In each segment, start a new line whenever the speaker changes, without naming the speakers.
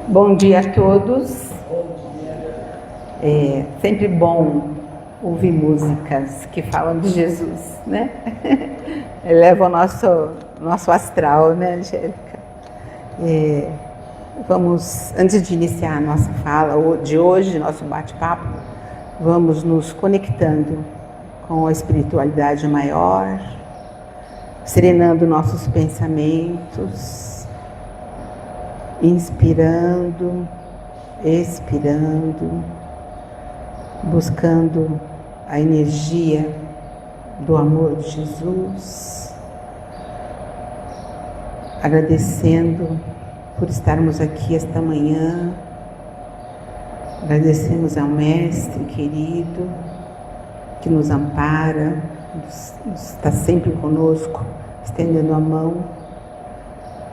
Bom dia a todos. É sempre bom ouvir músicas que falam de Jesus, né? Eleva o nosso astral, né, Angélica? Vamos, antes de iniciar a nossa fala de hoje, nosso bate-papo, vamos nos conectando com a espiritualidade maior, serenando nossos pensamentos, inspirando, expirando, buscando a energia do amor de Jesus, agradecendo por estarmos aqui esta manhã, agradecemos ao Mestre querido que nos ampara, está sempre conosco, estendendo a mão.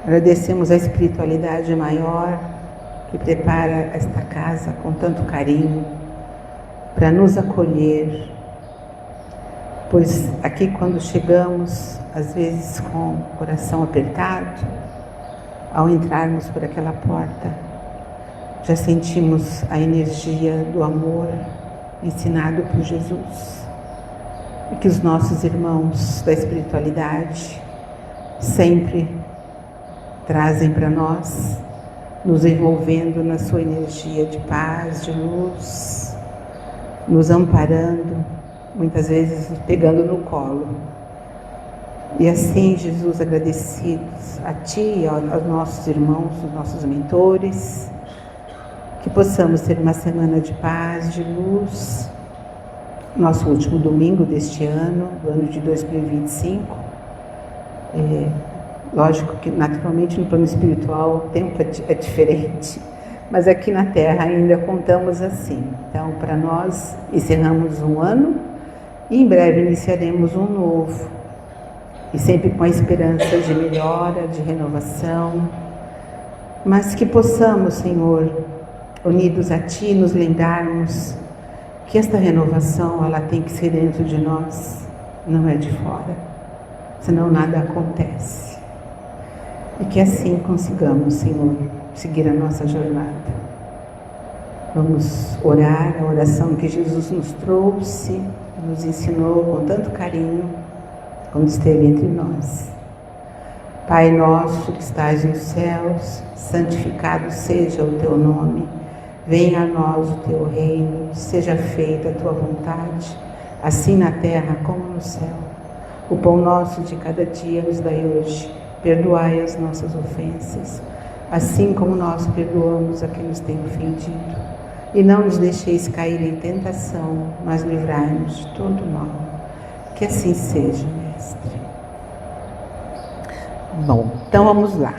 Agradecemos a espiritualidade maior que prepara esta casa com tanto carinho para nos acolher, pois aqui quando chegamos, às vezes com o coração apertado, ao entrarmos por aquela porta, já sentimos a energia do amor ensinado por Jesus, e que os nossos irmãos da espiritualidade sempre trazem para nós, nos envolvendo na sua energia de paz, de luz, nos amparando, muitas vezes nos pegando no colo. E assim, Jesus, agradecidos a Ti e aos nossos irmãos, aos nossos mentores, que possamos ter uma semana de paz, de luz, nosso último domingo deste ano, do ano de 2025. Lógico que naturalmente no plano espiritual o tempo é diferente, mas aqui na Terra ainda contamos assim. Então, para nós, encerramos um ano e em breve iniciaremos um novo. E sempre com a esperança de melhora, de renovação, mas que possamos, Senhor, unidos a Ti, nos lembrarmos que esta renovação, ela tem que ser dentro de nós, não é de fora, senão nada acontece. E que assim consigamos, Senhor, seguir a nossa jornada. Vamos orar a oração que Jesus nos trouxe, nos ensinou com tanto carinho, quando esteve entre nós. Pai nosso que estás nos céus, santificado seja o Teu nome. Venha a nós o Teu reino, seja feita a Tua vontade, assim na terra como no céu. O pão nosso de cada dia nos dai hoje. Perdoai as nossas ofensas, assim como nós perdoamos a quem nos tem ofendido. E não nos deixeis cair em tentação, mas livrai-nos de todo mal. Que assim seja, Mestre. Bom, então vamos lá.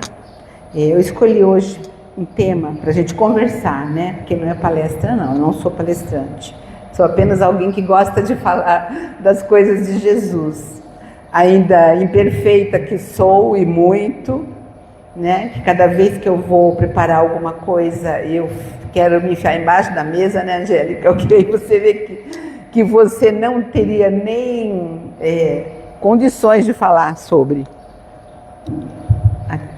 Eu escolhi hoje um tema para a gente conversar, né? Porque não é palestra, não. Eu não sou palestrante. Sou apenas alguém que gosta de falar das coisas de Jesus. Ainda imperfeita que sou e muito, né? Que cada vez que eu vou preparar alguma coisa, eu quero me enfiar embaixo da mesa, né, Angélica? Eu queria que você vê que você não teria nem condições de falar sobre.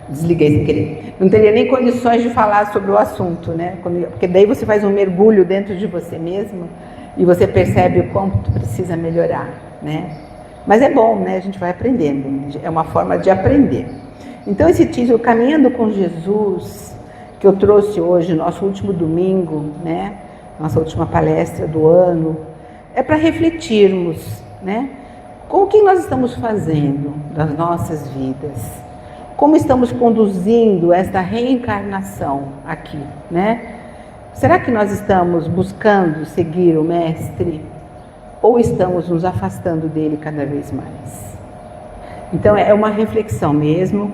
Desliguei sem querer. Não teria nem condições de falar sobre o assunto, né? Porque daí você faz um mergulho dentro de você mesmo e você percebe o quanto precisa melhorar, né? Mas é bom, né? A gente vai aprendendo, é uma forma de aprender. Então esse título, Caminhando com Jesus, que eu trouxe hoje, nosso último domingo, né? Nossa última palestra do ano, é para refletirmos, né? Com o que nós estamos fazendo das nossas vidas, como estamos conduzindo esta reencarnação aqui, né? Será que nós estamos buscando seguir o Mestre? Ou estamos nos afastando dele cada vez mais? Então é uma reflexão mesmo,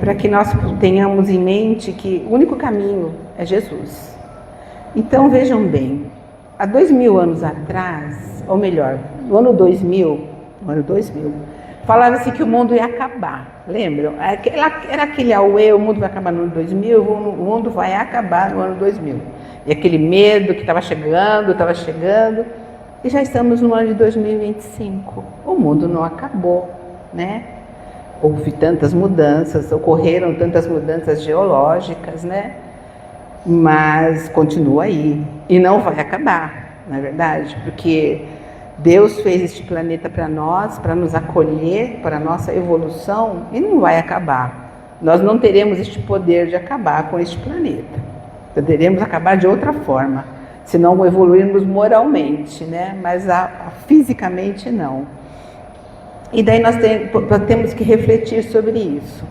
para que nós tenhamos em mente que o único caminho é Jesus. Então vejam bem, há 2000 anos atrás, ou melhor, no ano 2000, falava-se que o mundo ia acabar, lembram? Era aquele auê, o mundo vai acabar no ano 2000, o mundo vai acabar no ano 2000. E aquele medo que estava chegando, e já estamos no ano de 2025. O mundo não acabou, né? Houve tantas mudanças, ocorreram tantas mudanças geológicas, né? mas continua aí e não vai acabar, não é verdade? Porque Deus fez este planeta para nós, para nos acolher, para a nossa evolução, e não vai acabar. Nós não teremos este poder de acabar com este planeta. Poderemos acabar de outra forma, se não evoluirmos moralmente, né? Mas fisicamente não. E daí nós temos que refletir sobre isso.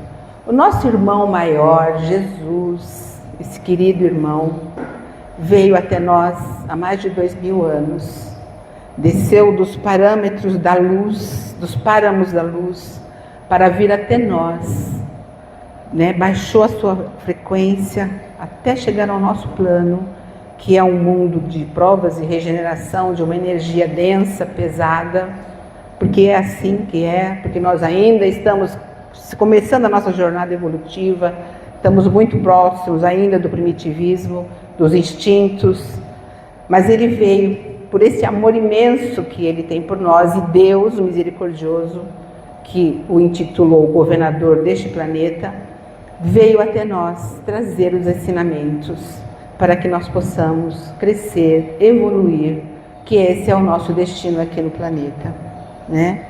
O nosso irmão maior, Jesus, esse querido irmão, veio até nós há mais de 2000 anos. Desceu dos parâmetros da luz, dos páramos da luz, para vir até nós, né? Baixou a sua frequência até chegar ao nosso plano, que é um mundo de provas e regeneração, de uma energia densa, pesada, porque é assim que é, porque nós ainda estamos começando a nossa jornada evolutiva, estamos muito próximos ainda do primitivismo, dos instintos, mas ele veio por esse amor imenso que ele tem por nós, e Deus, o misericordioso, que o intitulou governador deste planeta, veio até nós trazer os ensinamentos para que nós possamos crescer, evoluir, que esse é o nosso destino aqui no planeta, né?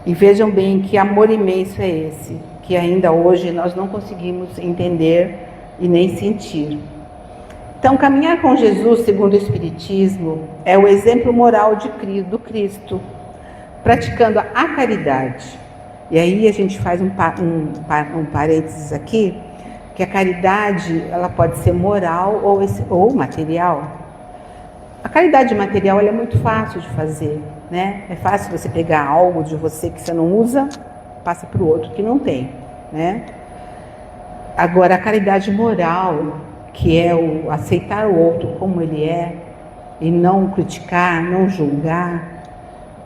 E vejam bem que amor imenso é esse, que ainda hoje nós não conseguimos entender e nem sentir. Então, caminhar com Jesus, segundo o Espiritismo, é o exemplo moral do Cristo, praticando a caridade. E aí a gente faz um parênteses aqui, que a caridade ela pode ser moral ou material. A caridade material ela é muito fácil de fazer, né? É fácil você pegar algo de você que você não usa, passa para o outro que não tem, né? Agora, a caridade moral, que é o aceitar o outro como ele é e não criticar, não julgar,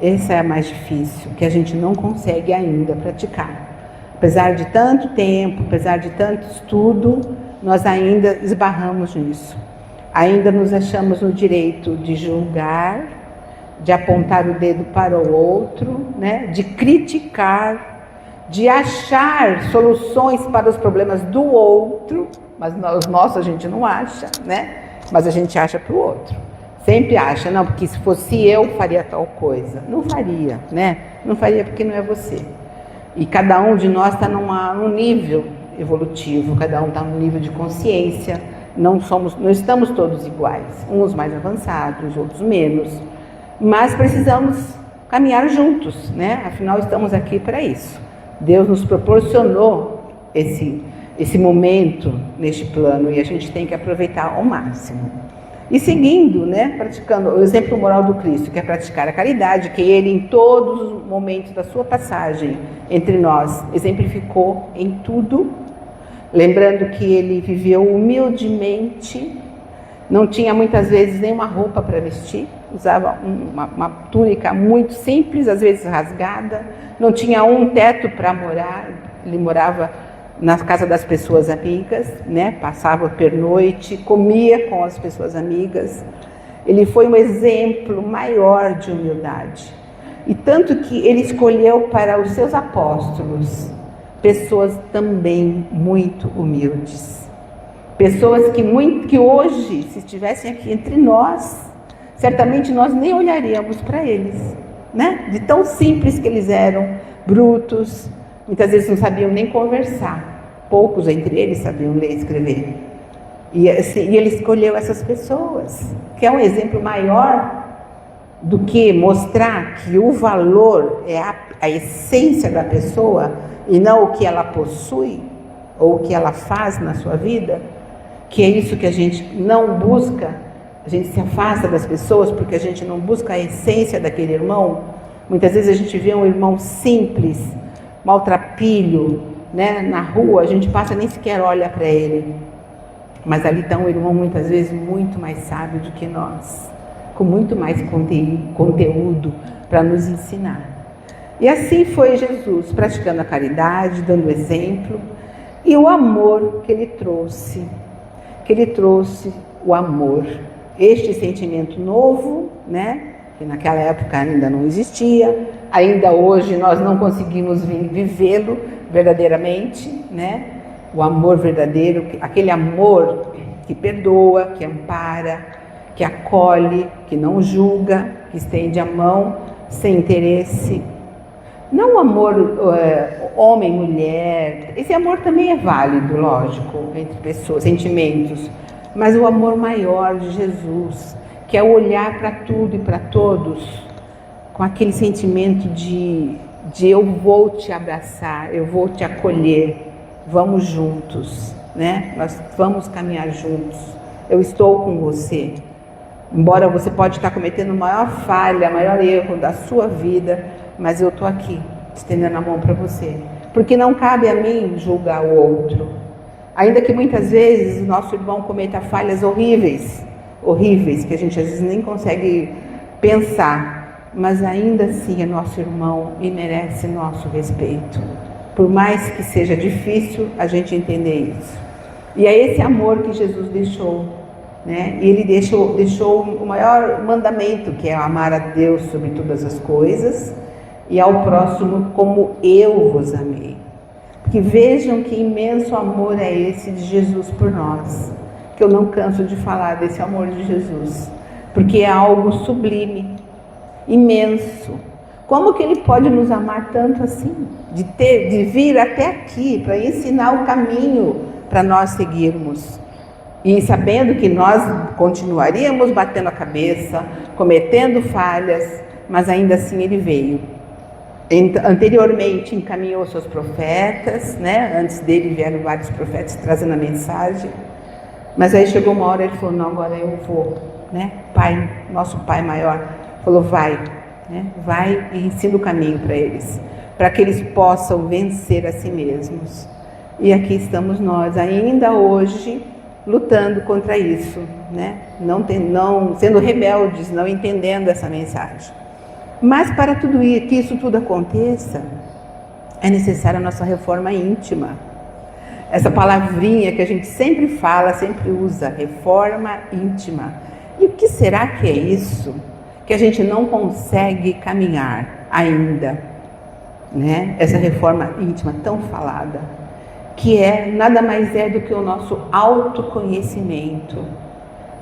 essa é a mais difícil, que a gente não consegue ainda praticar. Apesar de tanto tempo, apesar de tanto estudo, nós ainda esbarramos nisso. Ainda nos achamos no direito de julgar, de apontar o dedo para o outro, né? De criticar, de achar soluções para os problemas do outro, mas os nossos a gente não acha, né? Mas a gente acha para o outro. Sempre acha, não, porque se fosse eu faria tal coisa. Não faria, né? Não faria porque não é você. E cada um de nós está num nível evolutivo, cada um está num nível de consciência. Não estamos todos iguais, uns mais avançados, outros menos. Mas precisamos caminhar juntos, né? Afinal, estamos aqui para isso. Deus nos proporcionou esse momento neste plano e a gente tem que aproveitar ao máximo. E seguindo, né, praticando o exemplo moral do Cristo, que é praticar a caridade, que ele em todos os momentos da sua passagem entre nós exemplificou em tudo, lembrando que ele viveu humildemente, não tinha muitas vezes nenhuma roupa para vestir, usava uma túnica muito simples, às vezes rasgada, não tinha um teto para morar, ele morava na casa das pessoas amigas, né? Passava pernoite, comia com as pessoas amigas. Ele foi um exemplo maior de humildade. E tanto que ele escolheu para os seus apóstolos pessoas também muito humildes. Pessoas que hoje, se estivessem aqui entre nós, certamente nós nem olharíamos para eles, né? De tão simples que eles eram, brutos, muitas vezes não sabiam nem conversar. Poucos entre eles sabiam ler e escrever. E ele escolheu essas pessoas, que é um exemplo maior do que mostrar que o valor é a essência da pessoa e não o que ela possui ou o que ela faz na sua vida, que é isso que a gente não busca. A gente se afasta das pessoas porque a gente não busca a essência daquele irmão. Muitas vezes a gente vê um irmão simples, maltrapilho, né? Na rua, a gente passa nem sequer olha para ele. Mas ali está um irmão muitas vezes muito mais sábio do que nós, com muito mais conteúdo para nos ensinar. E assim foi Jesus, praticando a caridade, dando exemplo, e o amor que ele trouxe o amor, este sentimento novo, né? Que naquela época ainda não existia, ainda hoje nós não conseguimos vivê-lo verdadeiramente, né? O amor verdadeiro, aquele amor que perdoa, que ampara, que acolhe, que não julga, que estende a mão sem interesse. Não o amor homem-mulher, esse amor também é válido, lógico, entre pessoas, sentimentos, mas o amor maior de Jesus, que é o olhar para tudo e para todos com aquele sentimento de eu vou te abraçar, eu vou te acolher, vamos juntos, né? Nós vamos caminhar juntos, eu estou com você. Embora você pode estar cometendo a maior falha, o maior erro da sua vida, mas eu estou aqui, estendendo a mão para você. Porque não cabe a mim julgar o outro. Ainda que muitas vezes o nosso irmão cometa falhas horríveis, que a gente às vezes nem consegue pensar, mas ainda assim é nosso irmão e merece nosso respeito. Por mais que seja difícil a gente entender isso. E é esse amor que Jesus deixou. Né? E ele deixou o maior mandamento, que é amar a Deus sobre todas as coisas e ao próximo como eu vos amei. Porque vejam que imenso amor é esse de Jesus por nós, que eu não canso de falar desse amor de Jesus, porque é algo sublime, imenso. Como que ele pode nos amar tanto assim? De vir até aqui para ensinar o caminho para nós seguirmos. E sabendo que nós continuaríamos batendo a cabeça, cometendo falhas, mas ainda assim ele veio. Anteriormente encaminhou seus profetas, né? Antes dele vieram vários profetas trazendo a mensagem. Mas aí chegou uma hora, ele falou, não, agora eu vou, né? Pai, nosso Pai maior, falou, vai, né? Vai e ensina o caminho para eles, para que eles possam vencer a si mesmos. E aqui estamos nós, ainda hoje, lutando contra isso, né? Não sendo rebeldes, não entendendo essa mensagem. Mas para que isso tudo aconteça, é necessária a nossa reforma íntima. Essa palavrinha que a gente sempre fala, sempre usa, reforma íntima. E o que será que é isso? Que a gente não consegue caminhar ainda, né? Essa reforma íntima tão falada, que nada mais é do que o nosso autoconhecimento,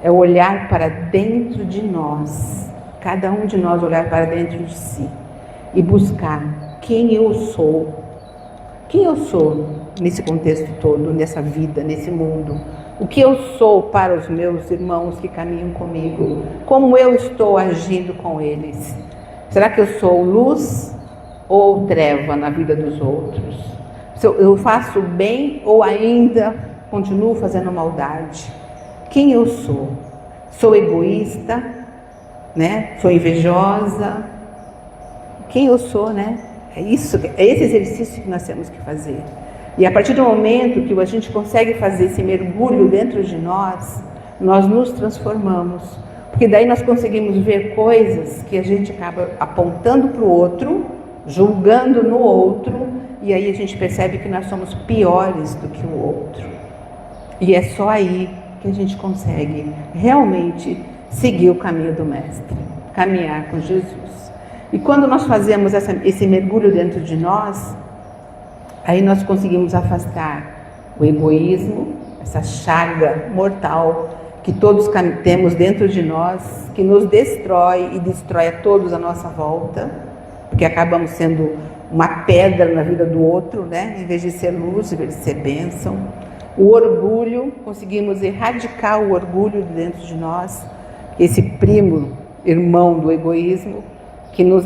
é olhar para dentro de nós, cada um de nós olhar para dentro de si e buscar quem eu sou nesse contexto todo, nessa vida, nesse mundo, o que eu sou para os meus irmãos que caminham comigo, como eu estou agindo com eles, será que eu sou luz ou treva na vida dos outros? Eu faço bem ou ainda continuo fazendo maldade? Quem eu sou? Sou egoísta, né? Sou invejosa? Quem eu sou, né? É esse exercício que nós temos que fazer. E a partir do momento que a gente consegue fazer esse mergulho dentro de nós, nós nos transformamos. Porque daí nós conseguimos ver coisas que a gente acaba apontando para o outro, julgando no outro, e aí a gente percebe que nós somos piores do que o outro. E é só aí que a gente consegue realmente seguir o caminho do Mestre, caminhar com Jesus. E quando nós fazemos esse mergulho dentro de nós, aí nós conseguimos afastar o egoísmo, essa chaga mortal que todos temos dentro de nós, que nos destrói e destrói a todos à nossa volta, porque acabamos sendo uma pedra na vida do outro, né? Em vez de ser luz, em vez de ser bênção. O orgulho, conseguimos erradicar o orgulho dentro de nós, esse primo, irmão do egoísmo, que nos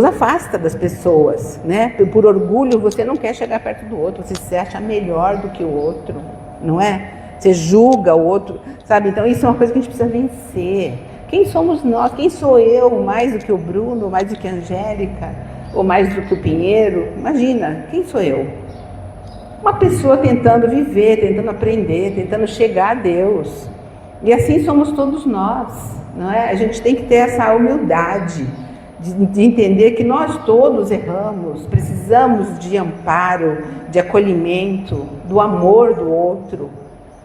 afasta das pessoas, né? Por orgulho, você não quer chegar perto do outro, você se acha melhor do que o outro, não é? Você julga o outro, sabe? Então isso é uma coisa que a gente precisa vencer. Quem somos nós? Quem sou eu mais do que o Bruno, mais do que a Angélica, ou mais do que o Pinheiro? Imagina, quem sou eu? Uma pessoa tentando viver, tentando aprender, tentando chegar a Deus. E assim somos todos nós, não é? A gente tem que ter essa humildade de entender que nós todos erramos, precisamos de amparo, de acolhimento, do amor do outro.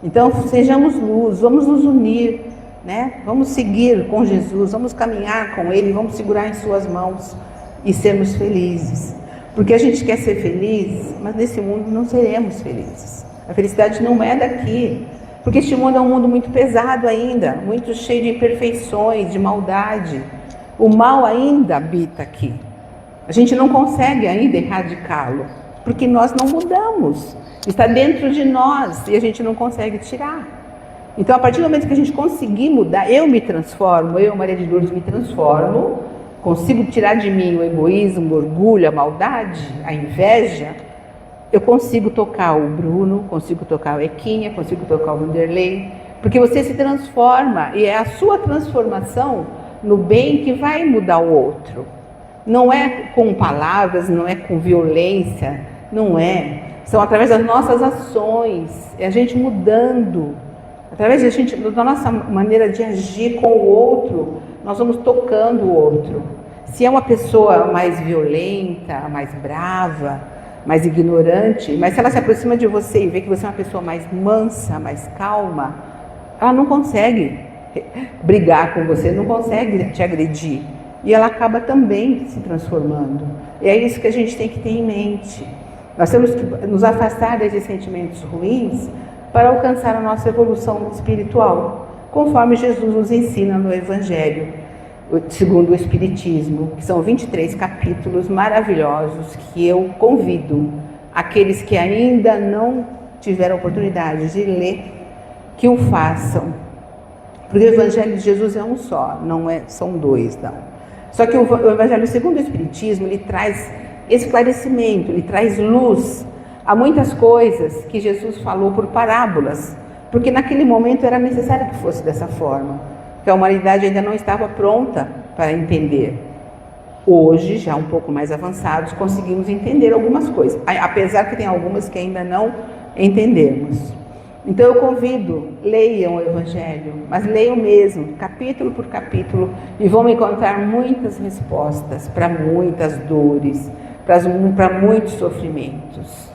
Então sejamos luz, vamos nos unir, né? Vamos seguir com Jesus, vamos caminhar com Ele, vamos segurar em suas mãos e sermos felizes. Porque a gente quer ser feliz, mas nesse mundo não seremos felizes. A felicidade não é daqui. Porque este mundo é um mundo muito pesado ainda, muito cheio de imperfeições, de maldade. O mal ainda habita aqui. A gente não consegue ainda erradicá-lo, porque nós não mudamos. Está dentro de nós e a gente não consegue tirar. Então, a partir do momento que a gente conseguir mudar, eu me transformo, eu, Maria de Lourdes, me transformo, consigo tirar de mim o egoísmo, o orgulho, a maldade, a inveja, eu consigo tocar o Bruno, consigo tocar o Equinha, consigo tocar o Vanderlei, porque você se transforma e é a sua transformação no bem que vai mudar o outro. Não é com palavras, não é com violência, não é. São através das nossas ações, é a gente mudando. Através da nossa maneira de agir com o outro, nós vamos tocando o outro. Se é uma pessoa mais violenta, mais brava, mais ignorante, mas se ela se aproxima de você e vê que você é uma pessoa mais mansa, mais calma, ela não consegue brigar com você, não consegue te agredir. E ela acaba também se transformando. E é isso que a gente tem que ter em mente. Nós temos que nos afastar desses sentimentos ruins para alcançar a nossa evolução espiritual, conforme Jesus nos ensina no Evangelho, segundo o Espiritismo, que são 23 capítulos maravilhosos que eu convido aqueles que ainda não tiveram oportunidade de ler, que o façam. Porque o Evangelho de Jesus é um só, são dois, não. Só que o Evangelho segundo o Espiritismo, ele traz esclarecimento, ele traz luz a muitas coisas que Jesus falou por parábolas, porque naquele momento era necessário que fosse dessa forma, que a humanidade ainda não estava pronta para entender. Hoje, já um pouco mais avançados, conseguimos entender algumas coisas, apesar que tem algumas que ainda não entendemos. Então eu convido, leiam o Evangelho, mas leiam mesmo, capítulo por capítulo, e vão encontrar muitas respostas para muitas dores, para muitos sofrimentos.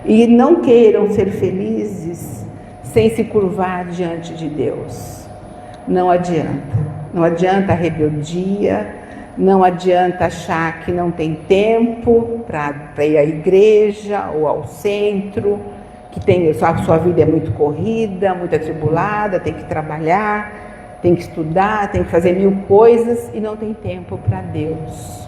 E não queiram ser felizes sem se curvar diante de Deus. Não adianta. Não adianta a rebeldia, não adianta achar que não tem tempo para ir à igreja ou ao centro, que a sua vida é muito corrida, muito atribulada, tem que trabalhar, tem que estudar, tem que fazer 1000 coisas e não tem tempo para Deus.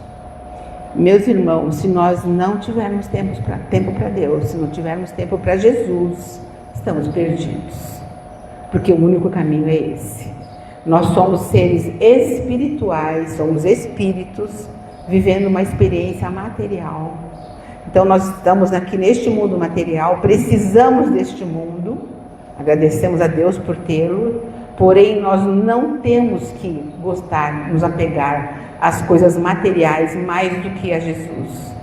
Meus irmãos, se nós não tivermos tempo para Deus, se não tivermos tempo para Jesus, estamos perdidos. Porque o único caminho é esse. Nós somos seres espirituais, somos espíritos vivendo uma experiência material. Então nós estamos aqui neste mundo material, precisamos deste mundo, agradecemos a Deus por tê-lo, porém nós não temos que gostar, nos apegar às coisas materiais mais do que a Jesus.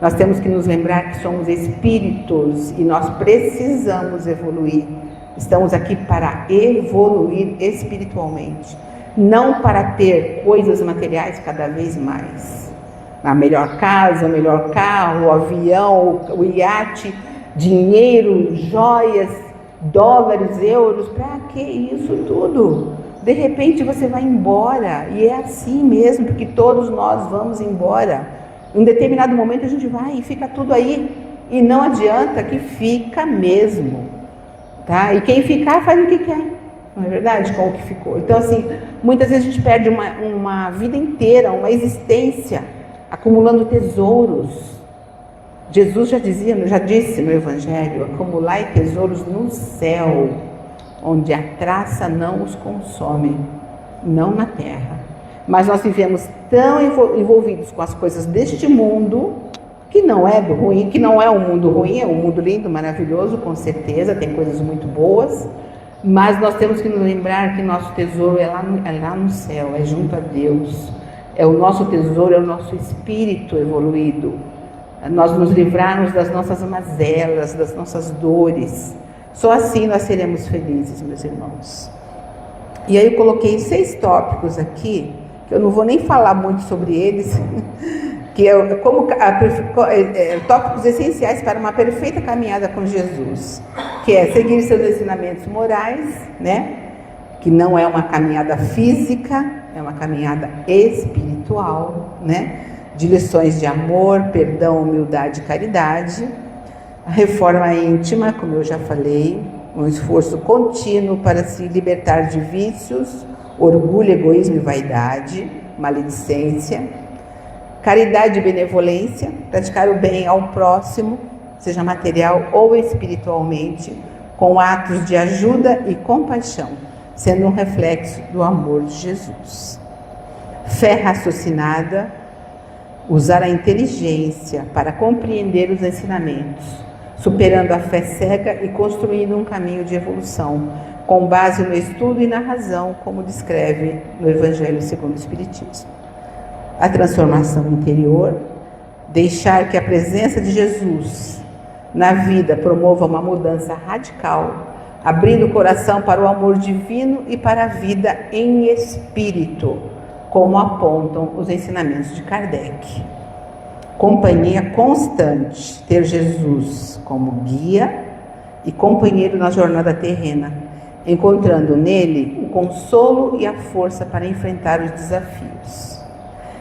Nós temos que nos lembrar que somos espíritos e nós precisamos evoluir. Estamos aqui para evoluir espiritualmente, não para ter coisas materiais cada vez mais. A melhor casa, o melhor carro, o avião, o iate, dinheiro, joias, dólares, euros, para que isso tudo? De repente você vai embora, e é assim mesmo, porque todos nós vamos embora. Em um determinado momento a gente vai e fica tudo aí, e não adianta que fica mesmo, tá? E quem ficar faz o que quer, não é verdade? Com o que ficou. Então assim, muitas vezes a gente perde uma vida inteira, uma existência, acumulando tesouros. Jesus já disse no Evangelho: acumulai tesouros no céu, onde a traça não os consome, não na terra. Mas nós vivemos tão envolvidos com as coisas deste mundo, que não é do ruim, que não é um mundo ruim, é um mundo lindo, maravilhoso, com certeza, tem coisas muito boas, mas nós temos que nos lembrar que nosso tesouro é lá no céu, é junto a Deus. É o nosso tesouro, é o nosso espírito evoluído. Nós nos livrarmos das nossas mazelas, das nossas dores. Só assim nós seremos felizes, meus irmãos. E aí eu coloquei 6 tópicos aqui, que eu não vou nem falar muito sobre eles, que é tópicos essenciais para uma perfeita caminhada com Jesus, que é seguir seus ensinamentos morais, né? Que não é uma caminhada física, é uma caminhada espiritual, né? De lições de amor, perdão, humildade e caridade. A reforma íntima, como eu já falei, um esforço contínuo para se libertar de vícios, orgulho, egoísmo e vaidade, maledicência. Caridade e benevolência, praticar o bem ao próximo, seja material ou espiritualmente, com atos de ajuda e compaixão, sendo um reflexo do amor de Jesus. Fé raciocinada, usar a inteligência para compreender os ensinamentos, superando a fé cega e construindo um caminho de evolução, com base no estudo e na razão, como descreve no Evangelho segundo o Espiritismo. A transformação interior, deixar que a presença de Jesus na vida promova uma mudança radical, abrindo o coração para o amor divino e para a vida em espírito, como apontam os ensinamentos de Kardec. Companhia constante, ter Jesus como guia e companheiro na jornada terrena, encontrando nele o consolo e a força para enfrentar os desafios.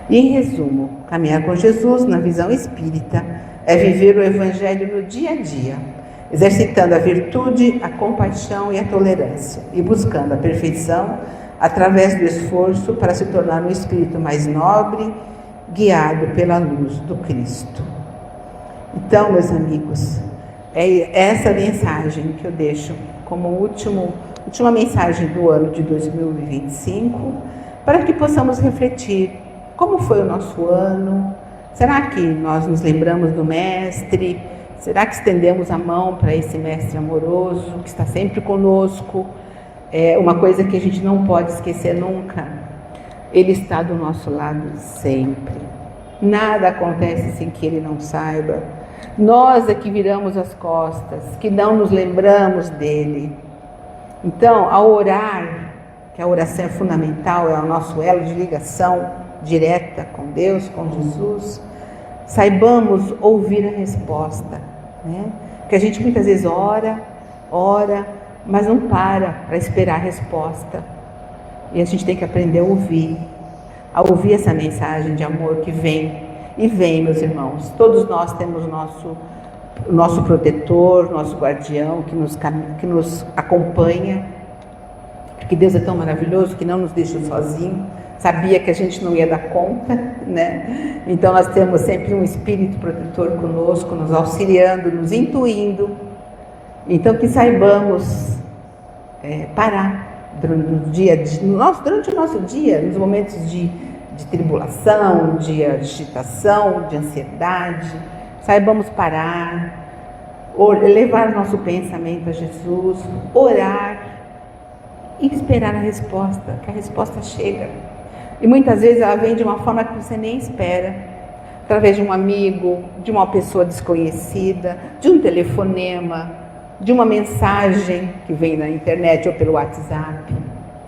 E, em resumo, caminhar com Jesus na visão espírita é viver o Evangelho no dia a dia, exercitando a virtude, a compaixão e a tolerância, e buscando a perfeição através do esforço para se tornar um espírito mais nobre, guiado pela luz do Cristo. Então, meus amigos, é essa mensagem que eu deixo como última mensagem do ano de 2025, para que possamos refletir como foi o nosso ano. Será que nós nos lembramos do Mestre? Será que estendemos a mão para esse Mestre amoroso que está sempre conosco? É uma coisa que a gente não pode esquecer nunca. Ele está do nosso lado sempre. Nada acontece sem que Ele não saiba. Nós é que viramos as costas, que não nos lembramos dEle. Então, ao orar, que a oração é fundamental, é o nosso elo de ligação direta com Deus, com Jesus, saibamos ouvir a resposta, né? Porque a gente muitas vezes ora, mas não para esperar a resposta. E a gente tem que aprender a ouvir essa mensagem de amor que vem. E vem, meus irmãos, todos nós temos nosso protetor, nosso guardião, que nos acompanha, porque Deus é tão maravilhoso que não nos deixa sozinhos. Sabia que a gente não ia dar conta, né? Então nós temos sempre um espírito protetor conosco, nos auxiliando, nos intuindo. Então que saibamos parar durante o nosso dia, nos momentos de tribulação, de agitação, de ansiedade, saibamos parar, levar nosso pensamento a Jesus, orar e esperar a resposta, que a resposta chega. E muitas vezes ela vem de uma forma que você nem espera, através de um amigo, de uma pessoa desconhecida, de um telefonema, de uma mensagem que vem na internet ou pelo WhatsApp,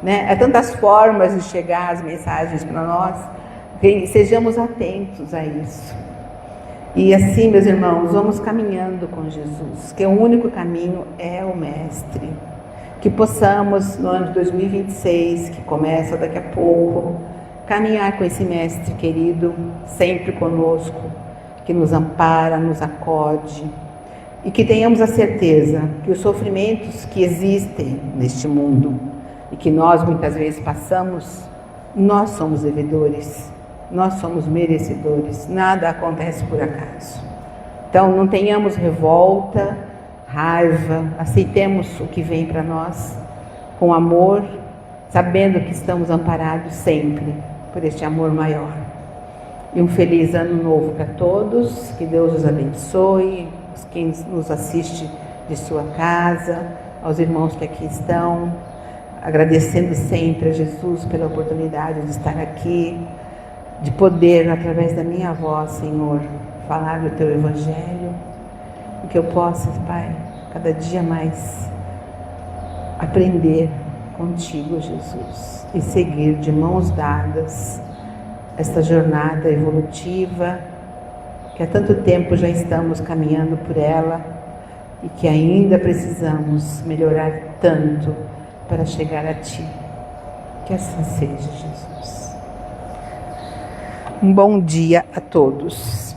né? Há tantas formas de chegar as mensagens para nós, que sejamos atentos a isso. E assim, meus irmãos, vamos caminhando com Jesus, que o único caminho é o Mestre. Que possamos, no ano de 2026, que começa daqui a pouco, caminhar com esse Mestre querido, sempre conosco, que nos ampara, nos acode, e que tenhamos a certeza que os sofrimentos que existem neste mundo e que nós muitas vezes passamos, nós somos devedores, nós somos merecedores, nada acontece por acaso. Então não tenhamos revolta, raiva, aceitemos o que vem para nós com amor, sabendo que estamos amparados sempre por este amor maior. E um feliz ano novo para todos, que Deus os abençoe, quem nos assiste de sua casa, aos irmãos que aqui estão, agradecendo sempre a Jesus pela oportunidade de estar aqui, de poder, através da minha voz, Senhor, falar do Teu Evangelho, e que eu possa, Pai, cada dia mais aprender contigo, Jesus, e seguir de mãos dadas esta jornada evolutiva, que há tanto tempo já estamos caminhando por ela e que ainda precisamos melhorar tanto para chegar a Ti. Que assim seja, Jesus. Um bom dia a todos.